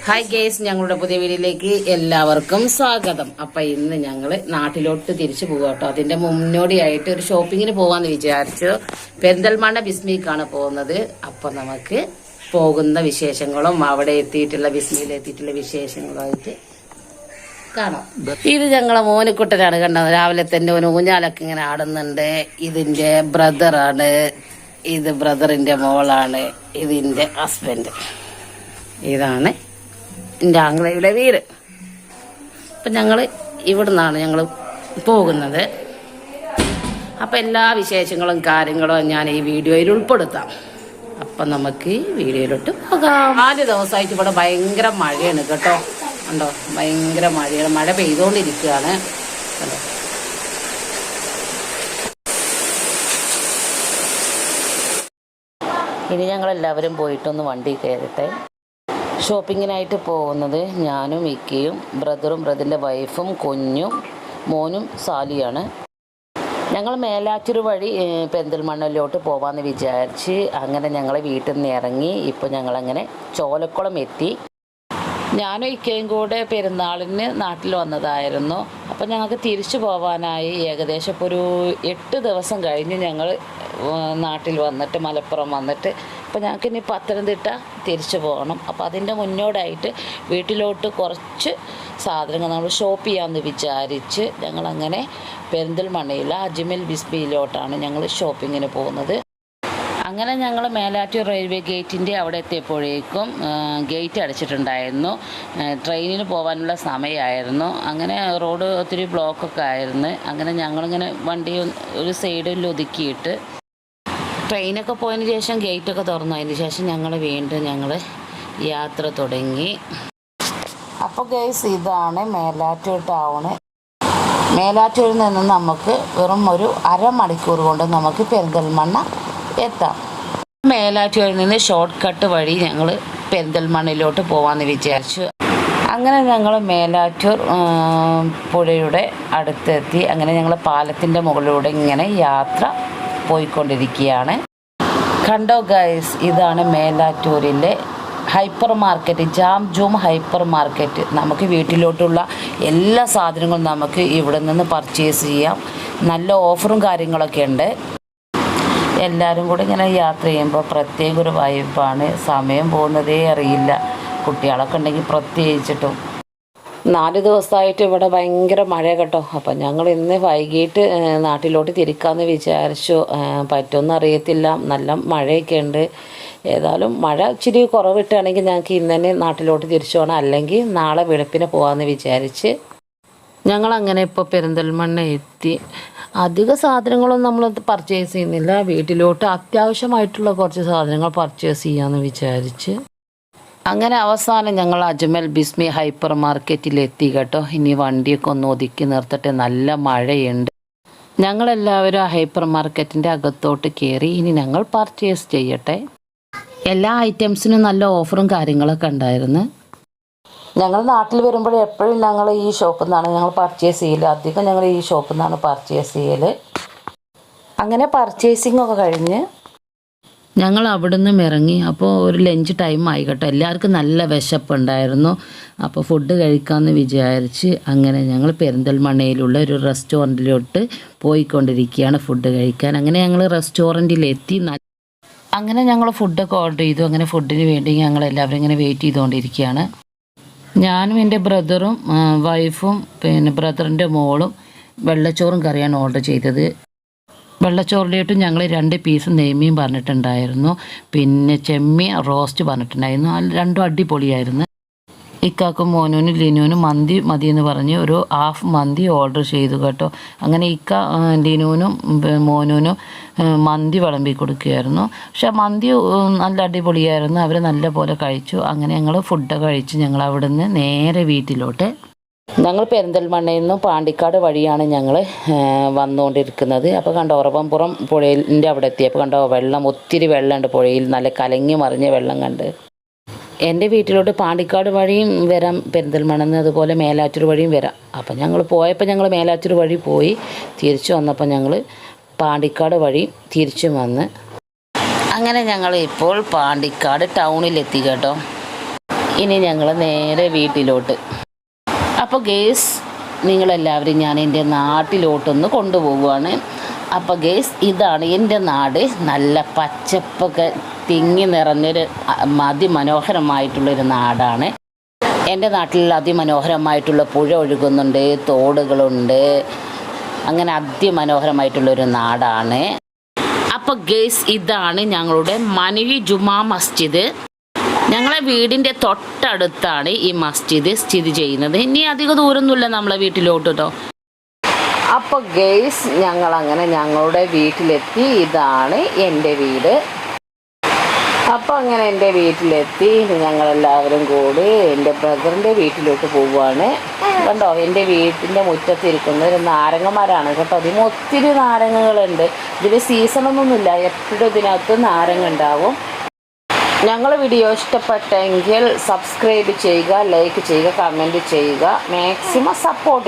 Hi guys, ഞങ്ങളുടെ പുതിയ വീഡിയോയിലേക്ക് എല്ലാവർക്കും സ്വാഗതം. അപ്പൊ ഇന്ന് ഞങ്ങള് നാട്ടിലോട്ട് തിരിച്ചു പോകാട്ടോ. അതിന്റെ മുന്നോടിയായിട്ട് ഒരു ഷോപ്പിങ്ങിന് പോവാന്ന് വിചാരിച്ചു. പെരിന്തൽമണ്ണ ബിസ്മിക്കാണ് പോകുന്നത്. അപ്പൊ നമുക്ക് പോകുന്ന വിശേഷങ്ങളും അവിടെ എത്തിയിട്ടുള്ള ബിസ്മിയിൽ എത്തിയിട്ടുള്ള വിശേഷങ്ങളുമായിട്ട് കാണാം. ഇത് ഞങ്ങളെ മോനിക്കുട്ടനാണ് കണ്ടത്. രാവിലെ തന്നെ ഒരു ഊഞ്ഞാലൊക്കെ ഇങ്ങനെ ആടുന്നുണ്ട്. ഇതിന്റെ ബ്രദറാണ്, ഇത് ബ്രദറിന്റെ മോളാണ്, ഇതിന്റെ ഹസ്ബൻഡ്. ഇതാണ് എൻ്റെ ആംഗ്ലയുടെ വീട്. അപ്പം ഞങ്ങൾ ഇവിടുന്നാണ് ഞങ്ങൾ പോകുന്നത്. അപ്പം എല്ലാ വിശേഷങ്ങളും കാര്യങ്ങളും ഞാൻ ഈ വീഡിയോയിൽ ഉൾപ്പെടുത്താം. അപ്പം നമുക്ക് ഈ വീഡിയോയിലോട്ട് പോകാം. 4 ദിവസമായിട്ട് ഇവിടെ ഭയങ്കര മഴയാണ് കേട്ടോ. ഉണ്ടോ, ഭയങ്കര മഴയാണ്. മഴ പെയ്തുകൊണ്ടിരിക്കുകയാണ് കേട്ടോ. ഇനി ഞങ്ങളെല്ലാവരും പോയിട്ടൊന്ന് വണ്ടി കയറട്ടെ. ഷോപ്പിങ്ങിനായിട്ട് പോകുന്നത് ഞാനും ഇക്കയും ബ്രദറും ബ്രദറിൻ്റെ വൈഫും കുഞ്ഞും മോനും സാലിയാണ്. ഞങ്ങൾ മേലാറ്റൂർ വഴി പെരിന്തൽമണ്ണയിലോട്ട് പോകാമെന്ന് വിചാരിച്ച് അങ്ങനെ ഞങ്ങൾ വീട്ടിൽ നിന്ന് ഇറങ്ങി. ഇപ്പോൾ ഞങ്ങളങ്ങനെ ചോലക്കുളം എത്തി. ഞാനും ഇക്കയും കൂടെ പെരുന്നാളിന് നാട്ടിൽ വന്നതായിരുന്നു. അപ്പോൾ ഞങ്ങൾക്ക് തിരിച്ചു പോകാനായി ഏകദേശം ഇപ്പോൾ ഒരു 8 ദിവസം കഴിഞ്ഞ് ഞങ്ങൾ നാട്ടിൽ വന്നിട്ട് മലപ്പുറം വന്നിട്ട് അപ്പോൾ ഞങ്ങൾക്ക് ഇനി പത്തനംതിട്ട തിരിച്ചു പോകണം. അപ്പോൾ അതിൻ്റെ മുന്നോടിയായിട്ട് വീട്ടിലോട്ട് കുറച്ച് സാധനങ്ങൾ നമ്മൾ ഷോപ്പ് ചെയ്യാമെന്ന് വിചാരിച്ച് ഞങ്ങളങ്ങനെ പെരിന്തൽമണ്ണയിലെ അജ്മൽ ബിസ്മിയിലോട്ടാണ് ഞങ്ങൾ ഷോപ്പിങ്ങിന് പോകുന്നത്. അങ്ങനെ ഞങ്ങൾ മേലാറ്റൂർ റെയിൽവേ ഗേറ്റിൻ്റെ അവിടെ എത്തിയപ്പോഴേക്കും ഗേറ്റ് അടച്ചിട്ടുണ്ടായിരുന്നു. ട്രെയിനിന് പോകാനുള്ള സമയമായിരുന്നു. അങ്ങനെ റോഡ് ഒത്തിരി ബ്ലോക്കൊക്കെ ആയിരുന്നു. അങ്ങനെ ഞങ്ങളിങ്ങനെ വണ്ടി ഒരു സൈഡിൽ ഒതുക്കിയിട്ട് ട്രെയിനൊക്കെ പോയതിന് ശേഷം ഗേറ്റൊക്കെ തുറന്നു. അതിന് ശേഷം ഞങ്ങൾ വീണ്ടും യാത്ര തുടങ്ങി. അപ്പോൾ ഗൈസ്, ഇതാണ് മേലാറ്റൂർ ടൗണ്. മേലാറ്റൂരിൽ നിന്ന് നമുക്ക് വെറും ഒരു അരമണിക്കൂർ കൊണ്ട് നമുക്ക് പെരിന്തൽമണ്ണ എത്താം. മേലാറ്റൂരിൽ നിന്ന് ഷോർട്ട് കട്ട് വഴി ഞങ്ങൾ പെരിന്തൽമണ്ണയിലോട്ട് പോകാമെന്ന് വിചാരിച്ചു. അങ്ങനെ ഞങ്ങൾ മേലാറ്റൂർ പുഴയുടെ അടുത്തെത്തി. അങ്ങനെ ഞങ്ങൾ പാലത്തിൻ്റെ മുകളിലൂടെ ഇങ്ങനെ യാത്ര പോയിക്കൊണ്ടിരിക്കുകയാണ്. കണ്ടോ ഗൈസ്, ഇതാണ് മേലാറ്റൂരിലെ ഹൈപ്പർ മാർക്കറ്റ്, ജാം ജൂം ഹൈപ്പർ മാർക്കറ്റ്. നമുക്ക് വീട്ടിലോട്ടുള്ള എല്ലാ സാധനങ്ങളും നമുക്ക് ഇവിടെ നിന്ന് പർച്ചേസ് ചെയ്യാം. നല്ല ഓഫറും കാര്യങ്ങളൊക്കെ ഉണ്ട്. എല്ലാവരും കൂടെ ഇങ്ങനെ യാത്ര ചെയ്യുമ്പോൾ പ്രത്യേക ഒരു വൈബാണ്. സമയം പോകുന്നതേ അറിയില്ല. കുട്ടികളൊക്കെ ഉണ്ടെങ്കിൽ പ്രത്യേകിച്ചിട്ടും. 4 ദിവസമായിട്ട് ഇവിടെ ഭയങ്കര മഴ കേട്ടോ. അപ്പം ഞങ്ങൾ ഇന്ന് വൈകിട്ട് നാട്ടിലോട്ട് തിരിക്കാമെന്ന് വിചാരിച്ചു. പറ്റുമെന്ന് അറിയത്തില്ല, നല്ല മഴയൊക്കെ ഉണ്ട്. ഏതായാലും മഴ ഇച്ചിരി കുറവിട്ടാണെങ്കിൽ ഞങ്ങൾക്ക് ഇന്ന് തന്നെ നാട്ടിലോട്ട് തിരിച്ചു പോകണം, അല്ലെങ്കിൽ നാളെ വെളുപ്പിനെ പോകാമെന്ന് വിചാരിച്ച് ഞങ്ങളങ്ങനെ ഇപ്പോൾ പെരിന്തൽമണ്ണ എത്തി. അധിക സാധനങ്ങളൊന്നും നമ്മൾ പർച്ചേസ് ചെയ്യുന്നില്ല. വീട്ടിലോട്ട് അത്യാവശ്യമായിട്ടുള്ള കുറച്ച് സാധനങ്ങൾ പർച്ചേസ് ചെയ്യാമെന്ന് വിചാരിച്ച് അങ്ങനെ അവസാനം ഞങ്ങൾ അജ്മൽ ബിസ്മി ഹൈപ്പർ മാർക്കറ്റിലെത്തി കേട്ടോ. ഇനി വണ്ടിയൊക്കെ ഒന്ന് ഒതുക്കി നിർത്തട്ടെ, നല്ല മഴയുണ്ട്. ഞങ്ങളെല്ലാവരും ആ ഹൈപ്പർ മാർക്കറ്റിൻ്റെ അകത്തോട്ട് കയറി. ഇനി ഞങ്ങൾ പർച്ചേസ് ചെയ്യട്ടെ. എല്ലാ ഐറ്റംസിനും നല്ല ഓഫറും കാര്യങ്ങളൊക്കെ ഉണ്ടായിരുന്നു. ഞങ്ങൾ നാട്ടിൽ വരുമ്പോൾ എപ്പോഴും ഞങ്ങൾ ഈ ഷോപ്പിൽ നിന്നാണ് ഞങ്ങൾ പർച്ചേസ് ചെയ്യൽ. അധികം ഞങ്ങൾ ഈ ഷോപ്പിൽ നിന്നാണ് പർച്ചേസ് ചെയ്യൽ. അങ്ങനെ പർച്ചേസിംഗ് ഒക്കെ കഴിഞ്ഞ് ഞങ്ങൾ അവിടെ നിന്നും ഇറങ്ങി. അപ്പോൾ ഒരു ലഞ്ച് ടൈം ആയി കേട്ടോ. എല്ലാവർക്കും നല്ല വിശപ്പുണ്ടായിരുന്നു. അപ്പോൾ ഫുഡ് കഴിക്കാമെന്ന് വിചാരിച്ച് അങ്ങനെ ഞങ്ങൾ പെരിന്തൽമണ്ണയിലുള്ള ഒരു റെസ്റ്റോറൻറ്റിലോട്ട് പോയിക്കൊണ്ടിരിക്കുകയാണ് ഫുഡ് കഴിക്കാൻ. അങ്ങനെ ഞങ്ങൾ റെസ്റ്റോറൻറ്റിലെത്തി. അങ്ങനെ ഞങ്ങൾ ഫുഡൊക്കെ ഓർഡർ ചെയ്തു. അങ്ങനെ ഫുഡിന് വേണ്ടി ഞങ്ങളെല്ലാവരും ഇങ്ങനെ വെയിറ്റ് ചെയ്തുകൊണ്ടിരിക്കുകയാണ്. ഞാനും എൻ്റെ ബ്രദറും വൈഫും പിന്നെ ബ്രദറിൻ്റെ മോളും വെള്ളച്ചോറും കറിയാണ് ഓർഡർ ചെയ്തത്. വെള്ളച്ചോറിലേട്ടും ഞങ്ങൾ 2 പീസ് നെയ്മീൻ പറഞ്ഞിട്ടുണ്ടായിരുന്നു. പിന്നെ ചെമ്മീൻ റോസ്റ്റ് പറഞ്ഞിട്ടുണ്ടായിരുന്നു. അത് രണ്ടും അടിപൊളിയായിരുന്നു. ഇക്കാക്കും മോനൂനും ലിനുവിനും മന്തി മതിയെന്ന് പറഞ്ഞ് ഒരു ഹാഫ് മന്തി ഓർഡർ ചെയ്തു കേട്ടോ. അങ്ങനെ ഇക്ക ലിനുവിനും മോനൂനും മന്തി വിളമ്പി കൊടുക്കുകയായിരുന്നു. പക്ഷെ മന്തി നല്ല അടിപൊളിയായിരുന്നു. അവർ നല്ല പോലെ കഴിച്ചു. അങ്ങനെ ഞങ്ങൾ ഫുഡൊക്കെ കഴിച്ച് ഞങ്ങൾ അവിടെ നിന്ന് നേരെ വീട്ടിലോട്ട്. ഞങ്ങൾ പെരിന്തൽമണ്ണയിൽ നിന്നും പാണ്ടിക്കാട് വഴിയാണ് ഞങ്ങൾ വന്നുകൊണ്ടിരിക്കുന്നത്. അപ്പോൾ കണ്ടോ, ഉറവംപുറം പുഴയിൻ്റെ അവിടെ എത്തിയപ്പോൾ കണ്ടോ വെള്ളം, ഒത്തിരി വെള്ളമുണ്ട് പുഴയിൽ. നല്ല കലങ്ങി മറിഞ്ഞ വെള്ളം കണ്ട്. എൻ്റെ വീട്ടിലോട്ട് പാണ്ടിക്കാട് വഴിയും വരാം പെരിന്തൽമണ്ണയിൽ നിന്ന്, അതുപോലെ മേലാറ്റൂർ വഴിയും വരാം. അപ്പം ഞങ്ങൾ പോയപ്പോൾ ഞങ്ങൾ മേലാറ്റൂർ വഴി പോയി. തിരിച്ചു വന്നപ്പോൾ ഞങ്ങൾ പാണ്ടിക്കാട് വഴി തിരിച്ചു വന്ന് അങ്ങനെ ഞങ്ങൾ ഇപ്പോൾ പാണ്ടിക്കാട് ടൗണിലെത്തി കേട്ടോ. ഇനി ഞങ്ങൾ നേരെ വീട്ടിലോട്ട്. അപ്പോൾ ഗേസ് നിങ്ങളെല്ലാവരും ഞാൻ എൻ്റെ നാട്ടിലോട്ടൊന്ന് കൊണ്ടുപോവുകയാണ്. അപ്പോൾ ഗേസ് ഇതാണ് എൻ്റെ നാട്. നല്ല പച്ചപ്പൊക്കെ തിങ്ങി നിറഞ്ഞൊരു അതിമനോഹരമായിട്ടുള്ളൊരു നാടാണ്. എൻ്റെ നാട്ടിൽ അതിമനോഹരമായിട്ടുള്ള പുഴ ഒഴുകുന്നുണ്ട്, തോടുകളുണ്ട്, അങ്ങനെ അതിമനോഹരമായിട്ടുള്ളൊരു നാടാണ്. അപ്പോൾ ഗേസ് ഇതാണ് ഞങ്ങളുടെ മനവി ജുമാ മസ്ജിദ്. ഞങ്ങളെ വീടിൻ്റെ തൊട്ടടുത്താണ് ഈ മസ്ജിദ് സ്ഥിതി ചെയ്യുന്നത്. ഇനി അധിക ദൂരമൊന്നുമില്ല നമ്മളെ വീട്ടിലോട്ട് കേട്ടോ. അപ്പോൾ ഗേസ് ഞങ്ങളങ്ങനെ ഞങ്ങളുടെ വീട്ടിലെത്തി. ഇതാണ് എൻ്റെ വീട്. അപ്പോൾ അങ്ങനെ എൻ്റെ വീട്ടിലെത്തി. ഞങ്ങളെല്ലാവരും കൂടി എൻ്റെ ബ്രദറിൻ്റെ വീട്ടിലോട്ട് പോവുകയാണ്. കണ്ടോ, എൻ്റെ വീട്ടിൻ്റെ മുറ്റത്തിരിക്കുന്ന ഒരു നാരങ്ങമരമാണ് കേട്ടോ. അതിന് ഒത്തിരി നാരങ്ങകളുണ്ട്. ഇതിന് സീസണൊന്നുമില്ല, എപ്പോഴും ഇതിനകത്ത് നാരങ്ങ ഉണ്ടാവും. ഞങ്ങൾ വീഡിയോ ഇഷ്ടപ്പെട്ടെങ്കിൽ സബ്സ്ക്രൈബ് ചെയ്യുക, ലൈക്ക് ചെയ്യുക, കമൻറ്റ് ചെയ്യുക, മാക്സിമം സപ്പോർട്ട്